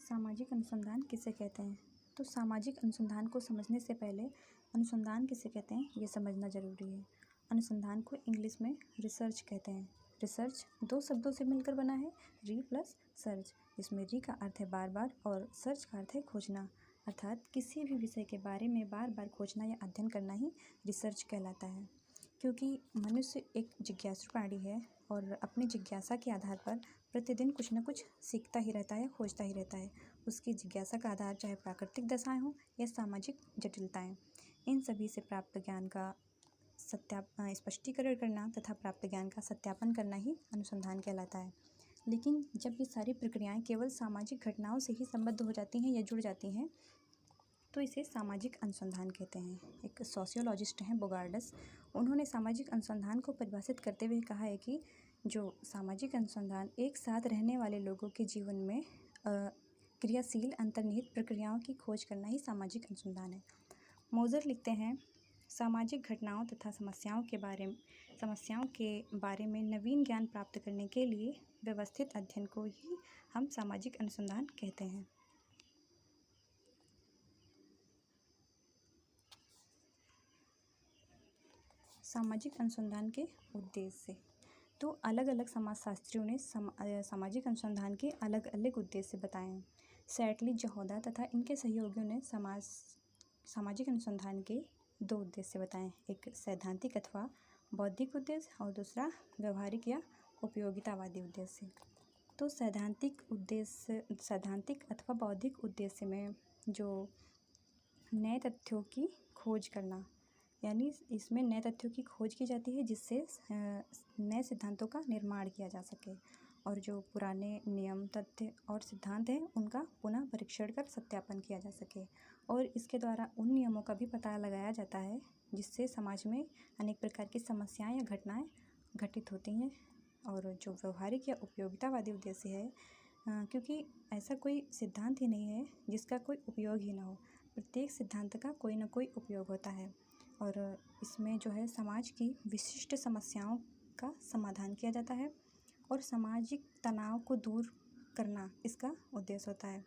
सामाजिक अनुसंधान किसे कहते हैं? तो सामाजिक अनुसंधान को समझने से पहले अनुसंधान किसे कहते हैं ये समझना ज़रूरी है। अनुसंधान को इंग्लिश में रिसर्च कहते हैं। रिसर्च दो शब्दों से मिलकर बना है, री प्लस सर्च। इसमें री का अर्थ है बार बार और सर्च का अर्थ है खोजना, अर्थात किसी भी विषय के बारे में बार बार खोजना या अध्ययन करना ही रिसर्च कहलाता है। क्योंकि मनुष्य एक जिज्ञासु प्राणी है और अपनी जिज्ञासा के आधार पर प्रतिदिन कुछ न कुछ सीखता ही रहता है, खोजता ही रहता है। उसकी जिज्ञासा का आधार चाहे प्राकृतिक दशाएं हों या सामाजिक जटिलताएं, इन सभी से प्राप्त ज्ञान का स्पष्टीकरण करना तथा प्राप्त ज्ञान का सत्यापन करना ही अनुसंधान कहलाता है। लेकिन जब ये सारी प्रक्रियाएं केवल सामाजिक घटनाओं से ही संबद्ध हो जाती हैं या जुड़ जाती हैं तो इसे सामाजिक अनुसंधान कहते हैं। एक सोशियोलॉजिस्ट हैं बोगार्डस, उन्होंने सामाजिक अनुसंधान को परिभाषित करते हुए कहा है कि जो सामाजिक अनुसंधान एक साथ रहने वाले लोगों के जीवन में क्रियाशील अंतर्निहित प्रक्रियाओं की खोज करना ही सामाजिक अनुसंधान है। मोजर लिखते हैं, सामाजिक घटनाओं तथा समस्याओं के बारे में नवीन ज्ञान प्राप्त करने के लिए व्यवस्थित अध्ययन को ही हम सामाजिक अनुसंधान कहते हैं। सामाजिक अनुसंधान के उद्देश्य। तो अलग अलग समाजशास्त्रियों ने सामाजिक अनुसंधान के अलग अलग उद्देश्य बताए हैं। सैटली, जहोदा तथा इनके सहयोगियों ने सामाजिक अनुसंधान के दो उद्देश्य बताए, एक सैद्धांतिक अथवा बौद्धिक उद्देश्य और दूसरा व्यवहारिक या उपयोगितावादी उद्देश्य। तो सैद्धांतिक अथवा बौद्धिक उद्देश्य में जो नए तथ्यों की खोज करना, यानी इसमें नए तथ्यों की खोज की जाती है जिससे नए सिद्धांतों का निर्माण किया जा सके और जो पुराने नियम, तथ्य और सिद्धांत हैं उनका पुनः परीक्षण कर सत्यापन किया जा सके। और इसके द्वारा उन नियमों का भी पता लगाया जाता है जिससे समाज में अनेक प्रकार की समस्याएं या घटनाएं घटित होती हैं। और जो व्यवहारिक या उपयोगितावादी उद्देश्य है, क्योंकि ऐसा कोई सिद्धांत ही नहीं है जिसका कोई उपयोग ही ना हो, प्रत्येक सिद्धांत का कोई ना कोई उपयोग होता है। और इसमें जो है समाज की विशिष्ट समस्याओं का समाधान किया जाता है और सामाजिक तनाव को दूर करना इसका उद्देश्य होता है।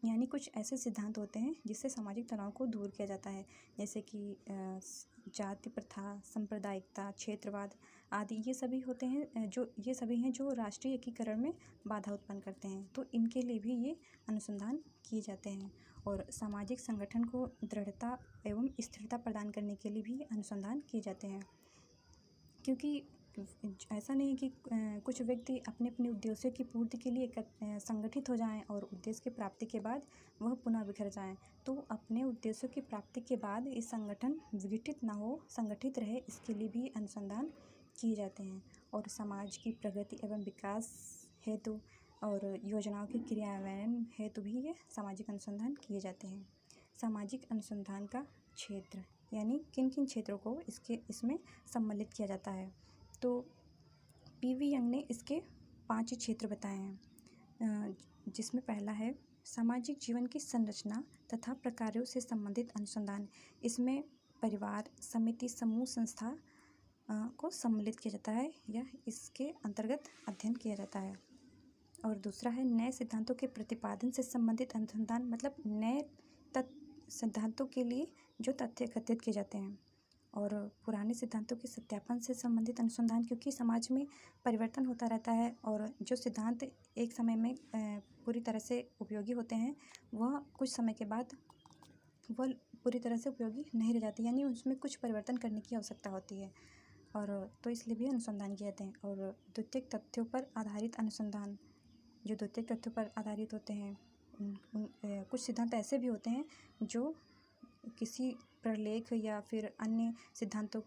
यानी कुछ ऐसे सिद्धांत होते हैं जिससे सामाजिक तनाव को दूर किया जाता है, जैसे कि जाति प्रथा, सांप्रदायिकता, क्षेत्रवाद आदि ये सभी हैं जो राष्ट्रीय एकीकरण में बाधा उत्पन्न करते हैं। तो इनके लिए भी ये अनुसंधान किए जाते हैं। और सामाजिक संगठन को दृढ़ता एवं स्थिरता प्रदान करने के लिए भी अनुसंधान किए जाते हैं। क्योंकि ऐसा नहीं है कि कुछ व्यक्ति अपने अपने उद्देश्यों की पूर्ति के लिए संगठित हो जाएं और उद्देश्य की प्राप्ति के बाद वह पुनः बिखर जाएं। तो अपने उद्देश्यों की प्राप्ति के बाद इस संगठन विघटित ना हो, संगठित रहे, इसके लिए भी अनुसंधान किए जाते हैं। और समाज की प्रगति एवं विकास हेतु और योजनाओं के क्रियान्वयन हेतु भी ये सामाजिक अनुसंधान किए जाते हैं। सामाजिक अनुसंधान का क्षेत्र, यानी किन किन क्षेत्रों को इसमें सम्मिलित किया जाता है। तो पी.वी. यंग ने इसके 5 क्षेत्र बताए हैं, जिसमें पहला है सामाजिक जीवन की संरचना तथा प्रकारों से संबंधित अनुसंधान। इसमें परिवार, समिति, समूह, संस्था को सम्मिलित किया जाता है या इसके अंतर्गत अध्ययन किया जाता है। और दूसरा है नए सिद्धांतों के प्रतिपादन से संबंधित अनुसंधान, मतलब नए सिद्धांतों के लिए जो तथ्य एकत्रित किए जाते हैं। और पुराने सिद्धांतों के सत्यापन से संबंधित अनुसंधान, क्योंकि समाज में परिवर्तन होता रहता है और जो सिद्धांत एक समय में पूरी तरह से उपयोगी होते हैं वह कुछ समय के बाद वह पूरी तरह से उपयोगी नहीं रह जाती, यानी उसमें कुछ परिवर्तन करने की आवश्यकता होती है। और तो इसलिए भी अनुसंधान किए जाते हैं। और द्वितीयक तथ्यों पर आधारित अनुसंधान, जो द्वितीयक तथ्यों पर आधारित होते हैं, कुछ सिद्धांत ऐसे भी होते हैं जो किसी प्रलेख या फिर अन्य सिद्धांतों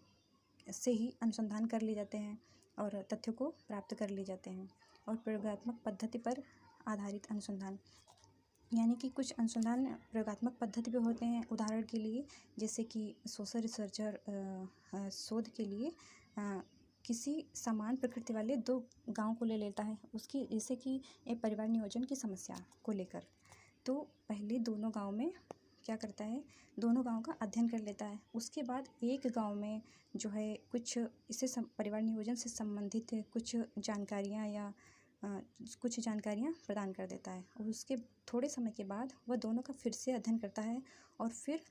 से ही अनुसंधान कर लिए जाते हैं और तथ्यों को प्राप्त कर लिए जाते हैं। और प्रयोगात्मक पद्धति पर आधारित अनुसंधान, यानी कि कुछ अनुसंधान प्रयोगात्मक पद्धति पे होते हैं। उदाहरण के लिए जैसे कि सोशल रिसर्चर शोध के लिए किसी समान प्रकृति वाले 2 गाँव को ले लेता है, उसकी जैसे कि एक परिवार नियोजन की समस्या को लेकर। तो पहले दोनों गाँव में क्या करता है, दोनों गाँव का अध्ययन कर लेता है। उसके बाद एक गाँव में जो है कुछ इससे परिवार नियोजन से संबंधित कुछ जानकारियाँ या कुछ जानकारियाँ प्रदान कर देता है और उसके थोड़े समय के बाद वह दोनों का फिर से अध्ययन करता है और फिर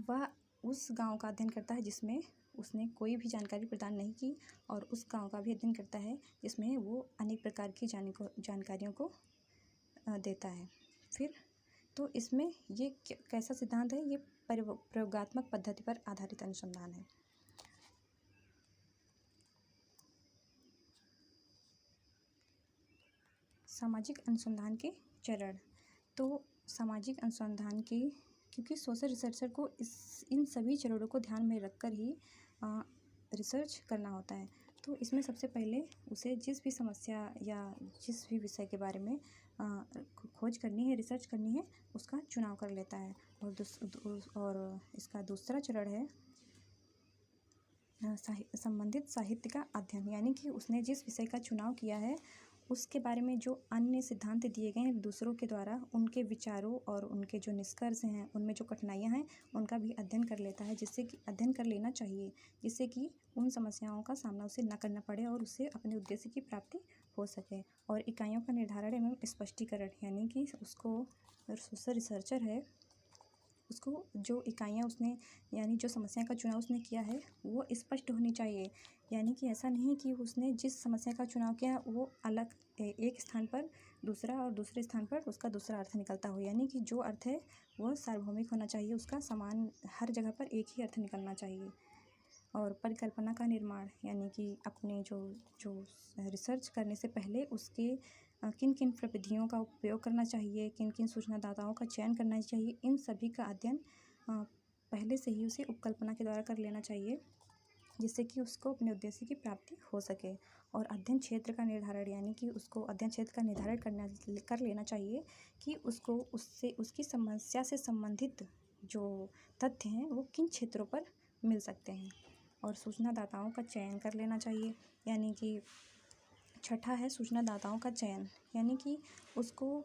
वह उस गांव का अध्ययन करता है जिसमें उसने कोई भी जानकारी प्रदान नहीं की और उस गांव का भी अध्ययन करता है जिसमें वो अनेक प्रकार की जानकारियों को देता है। फिर तो इसमें ये कैसा सिद्धांत है? ये प्रयोगात्मक पद्धति पर आधारित अनुसंधान है। सामाजिक अनुसंधान के चरण। तो सामाजिक अनुसंधान की, क्योंकि सोशल रिसर्चर को इन सभी चरणों को ध्यान में रखकर ही रिसर्च करना होता है। तो इसमें सबसे पहले उसे जिस भी समस्या या जिस भी विषय के बारे में खोज करनी है, रिसर्च करनी है, उसका चुनाव कर लेता है। और इसका दूसरा चरण है संबंधित साहित्य का अध्ययन, यानी कि उसने जिस विषय का चुनाव किया है उसके बारे में जो अन्य सिद्धांत दिए गए हैं दूसरों के द्वारा, उनके विचारों और उनके जो निष्कर्ष हैं, उनमें जो कठिनाइयाँ हैं, उनका भी अध्ययन कर लेता है, जिससे कि अध्ययन कर लेना चाहिए, जिससे कि उन समस्याओं का सामना उसे न करना पड़े और उससे अपने उद्देश्य की प्राप्ति हो सके। और इकाइयों का निर्धारण एवं स्पष्टीकरण, यानी कि उसको सोशल रिसर्चर है, उसको जो इकाइयाँ उसने, यानी जो समस्या का चुनाव उसने किया है वो स्पष्ट होनी चाहिए। यानी कि ऐसा नहीं कि उसने जिस समस्या का चुनाव किया वो अलग एक स्थान पर दूसरा और दूसरे स्थान पर उसका दूसरा अर्थ निकलता हो। यानी कि जो अर्थ है वह सार्वभौमिक होना चाहिए, उसका समान हर जगह पर एक ही अर्थ निकलना चाहिए। और परिकल्पना का निर्माण, यानी कि अपने जो रिसर्च करने से पहले उसके किन किन प्रविधियों का उपयोग करना चाहिए, किन किन सूचनादाताओं का चयन करना चाहिए, इन सभी का अध्ययन पहले से ही उसे उपकल्पना के द्वारा कर लेना चाहिए, जिससे कि उसको अपने उद्देश्य की प्राप्ति हो सके। और अध्ययन क्षेत्र का निर्धारण, यानी कि उसको अध्ययन क्षेत्र का निर्धारण कर लेना चाहिए कि उसको उससे उसकी समस्या से संबंधित जो तथ्य हैं वो किन क्षेत्रों पर मिल सकते हैं। और सूचनादाताओं का चयन कर लेना चाहिए, यानी कि छठा है सूचनादाताओं का चयन, यानी कि उसको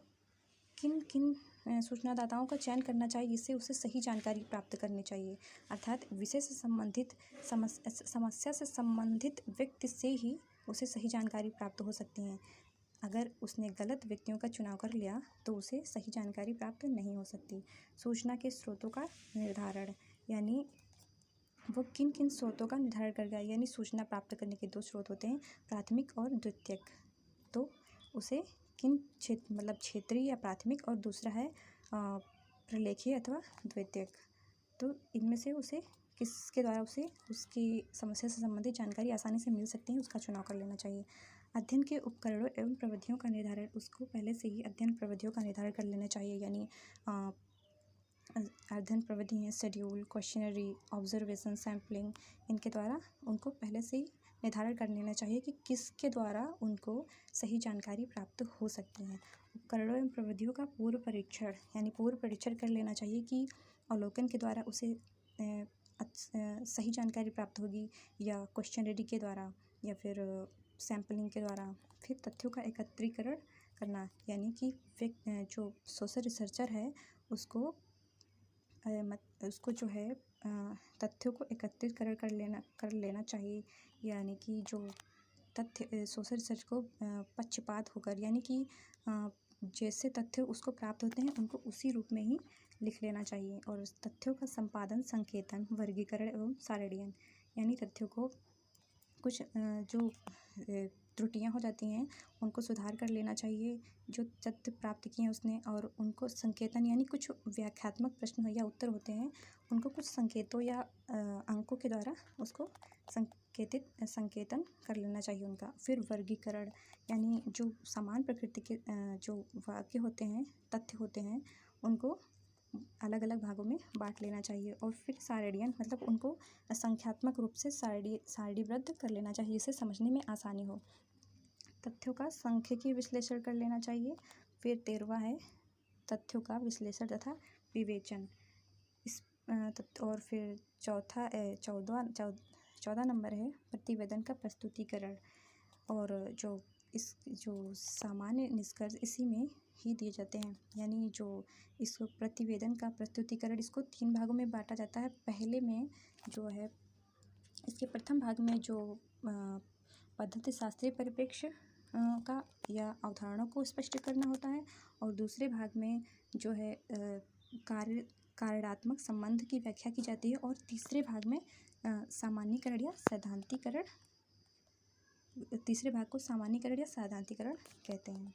किन किन सूचनादाताओं का चयन करना चाहिए जिससे उसे सही जानकारी प्राप्त करनी चाहिए। अर्थात विषय से संबंधित समस्या से संबंधित व्यक्ति से ही उसे सही जानकारी प्राप्त हो सकती है। अगर उसने गलत व्यक्तियों का चुनाव कर लिया तो उसे सही जानकारी प्राप्त नहीं हो सकती। सूचना के स्रोतों का निर्धारण, यानी वो किन किन स्रोतों का निर्धारण करेगा, यानी सूचना प्राप्त करने के दो स्रोत होते हैं, प्राथमिक और द्वितीयक। तो उसे किन क्षेत्र, मतलब क्षेत्रीय या प्राथमिक, और दूसरा है प्रलेखीय अथवा द्वितीयक। तो इनमें से उसे किसके द्वारा उसे उसकी समस्या से संबंधित जानकारी आसानी से मिल सकती है, उसका चुनाव कर लेना चाहिए। अध्ययन के उपकरणों एवं प्रविधियों का निर्धारण, उसको पहले से ही अध्ययन प्रविधियों का निर्धारण कर लेना चाहिए, यानी अध्ययन प्रविधि हैं शेड्यूल, क्वेश्चनरी, ऑब्जर्वेशन, सैम्पलिंग, इनके द्वारा उनको पहले से ही निर्धारण कर लेना चाहिए कि किसके द्वारा उनको सही जानकारी प्राप्त हो सकती है। उपकरणों एवं प्रविधियों का पूर्व परीक्षण, यानी पूर्व परीक्षण कर लेना चाहिए कि अवलोकन के द्वारा उसे सही जानकारी प्राप्त होगी, या क्वेश्चनरी के द्वारा, या फिर सैम्पलिंग के द्वारा। फिर तथ्यों का एकत्रीकरण करना, यानी कि जो सोशल रिसर्चर है उसको जो है तथ्यों को एकत्रित कर लेना चाहिए, यानी कि जो तथ्य सोशल रिसर्च को पक्षपात होकर, यानी कि जैसे तथ्य उसको प्राप्त होते हैं उनको उसी रूप में ही लिख लेना चाहिए। और उस तथ्यों का संपादन, संकेतन, वर्गीकरण एवं सारणीयन, यानी तथ्यों को कुछ जो त्रुटियां हो जाती हैं उनको सुधार कर लेना चाहिए जो तथ्य प्राप्त किए हैं उसने, और उनको संकेतन, यानी कुछ व्याख्यात्मक प्रश्न या उत्तर होते हैं उनको कुछ संकेतों या अंकों के द्वारा उसको संकेतन कर लेना चाहिए उनका। फिर वर्गीकरण, यानी जो समान प्रकृति के जो वाक्य होते हैं, तथ्य होते हैं, उनको अलग अलग भागों में बांट लेना चाहिए। और फिर सारणीयन, मतलब उनको संख्यात्मक रूप से सारणीबद्ध कर लेना चाहिए, इसे समझने में आसानी हो। तथ्यों का सांख्यिकीय विश्लेषण कर लेना चाहिए। फिर 13वां है तथ्यों का विश्लेषण तथा विवेचन। और फिर 14 नंबर है प्रतिवेदन का प्रस्तुतिकरण। और जो सामान्य निष्कर्ष इसी में ही दिए जाते हैं, यानी जो इसको प्रतिवेदन का प्रस्तुतिकरण, इसको 3 भागों में बांटा जाता है। पहले में जो है इसके प्रथम भाग में जो पद्धति शास्त्रीय परिप्रेक्ष्य का या अवधारणाओं को स्पष्ट करना होता है। और दूसरे भाग में जो है कार्यात्मक संबंध की व्याख्या की जाती है। और तीसरे भाग में सामान्यीकरण या सैद्धांतिकरण, तीसरे भाग को सामान्यीकरण या सैद्धांतिकरण कहते हैं।